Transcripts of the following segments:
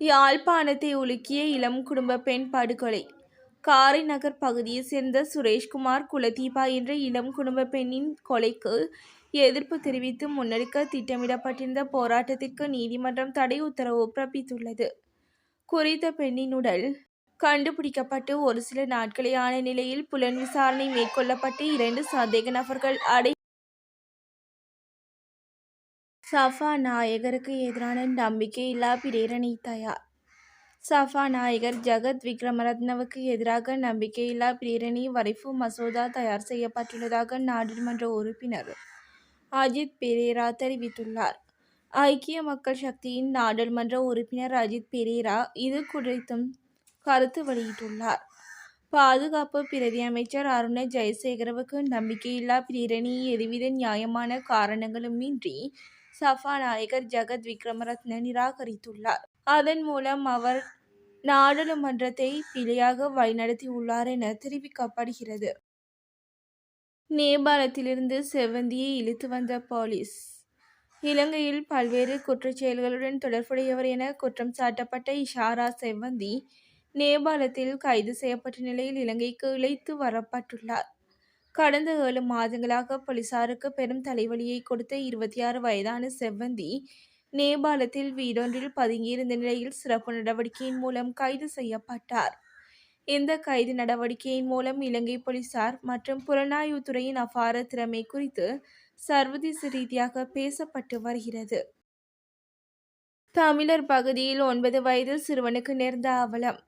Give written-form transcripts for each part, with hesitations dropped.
யாழ்ப்பாணத்தை உலுக்கிய இளம் குடும்ப பெண் படுகொலை. காரைநகர் பகுதியைச் சேர்ந்த சுரேஷ்குமார் குலதீபா என்ற இளம் குடும்ப பெண்ணின் கொலைக்கு எதிர்ப்பு தெரிவித்து முன்னெடுக்க திட்டமிடப்பட்டிருந்த போராட்டத்திற்கு நீதிமன்றம் தடை உத்தரவு பிறப்பித்துள்ளது. குறித்த பெண்ணின் உடல் கண்டுபிடிக்கப்பட்டு ஒரு சில நாட்களே ஆன நிலையில் புலன் விசாரணை மேற்கொள்ளப்பட்டு 2 சந்தேக நபர்கள் சபாநாயகருக்கு எதிரான நம்பிக்கையில்லா பிரேரணை தயார். சபாநாயகர் ஜகத் விக்ரமரத்னவுக்கு எதிராக நம்பிக்கையில்லா பிரேரணை வரைவு மசோதா தயார் செய்யப்பட்டுள்ளதாக நாடாளுமன்ற உறுப்பினர் அஜித் பெரேரா தெரிவித்துள்ளார். ஐக்கிய மக்கள் சக்தியின் நாடாளுமன்ற உறுப்பினர் அஜித் பெரேரா இது குறித்தும் கருத்து வெளியிட்டுள்ளார். பாதுகாப்பு பிரதி அமைச்சர் அருண ஜெயசேகரவுக்கு நம்பிக்கையில்லா பிரேரணையை எதுவித நியாயமான காரணங்களுமின்றி சபாநாயகர் ஜகத் விக்ரமரத்ன நிராகரித்துள்ளார். அதன் மூலம் அவர் நாடாளுமன்றத்தை பிழையாக வழிநடத்தியுள்ளார் என தெரிவிக்கப்படுகிறது. நேபாளத்திலிருந்து செவ்வந்தியை இழுத்து வந்த போலீஸ். இலங்கையில் பல்வேறு குற்றச்செயல்களுடன் தொடர்புடையவர் என குற்றம் சாட்டப்பட்ட இஷாரா செவ்வந்தி நேபாளத்தில் கைது செய்யப்பட்ட நிலையில் இலங்கைக்கு இழைத்து வரப்பட்டுள்ளார். கடந்த 7 மாதங்களாக போலீசாருக்கு பெரும் தலைவலியை கொடுத்த 26 வயதான செவ்வந்தி நேபாளத்தில் வீடொன்றில் பதுங்கியிருந்த நிலையில் சிறப்பு நடவடிக்கையின் மூலம் கைது செய்யப்பட்டார். இந்த கைது நடவடிக்கையின் மூலம் இலங்கை போலீசார் மற்றும் புலனாய்வுத்துறையின் அபார திறமை குறித்து சர்வதேச ரீதியாக பேசப்பட்டு வருகிறது. தமிழர் பகுதியில் 9 வயது சிறுவனுக்கு நேர்ந்த அவலம்.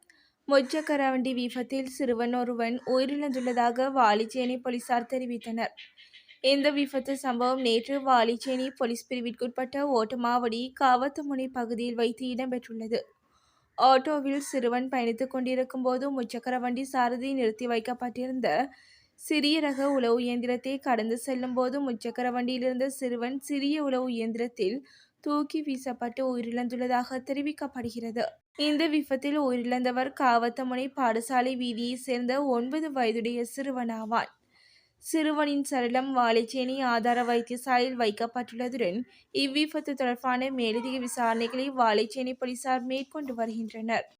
முச்சக்கரவண்டி விபத்தில் சிறுவன் ஒருவன் உயிரிழந்துள்ளதாக வாலிச்சேனை போலீசார் தெரிவித்தனர். இந்த விபத்து சம்பவம் நேற்று வாலிச்சேனை போலீஸ் பிரிவிற்குட்பட்ட ஓட்டமாவடி காவத்தமுனை பகுதியில் வைத்து இடம்பெற்றுள்ளது. ஆட்டோவில் சிறுவன் பயணித்துக் கொண்டிருக்கும் போது முச்சக்கரவண்டி சாரதி நிறுத்தி வைக்கப்பட்டிருந்த சிறிய ரக உளவு இயந்திரத்தை கடந்து செல்லும் போது முச்சக்கரவண்டியில் இருந்த சிறுவன் சிறிய உளவு இயந்திரத்தில் தூக்கி வீசப்பட்டு உயிரிழந்துள்ளதாக தெரிவிக்கப்படுகிறது. இந்த விபத்தில் உயிரிழந்தவர் காவத்தமுனை பாடசாலை வீதியைச் சேர்ந்த 9 வயதுடைய சிறுவனாவான். சிறுவனின் சடலம் வாலிச்சேனை ஆதார வைத்தியசாலையில் வைக்கப்பட்டுள்ளதுடன் இவ்விபத்து தொடர்பான மேலதிக விசாரணைகளை வாலிச்சேனை போலீசார் மேற்கொண்டு வருகின்றனர்.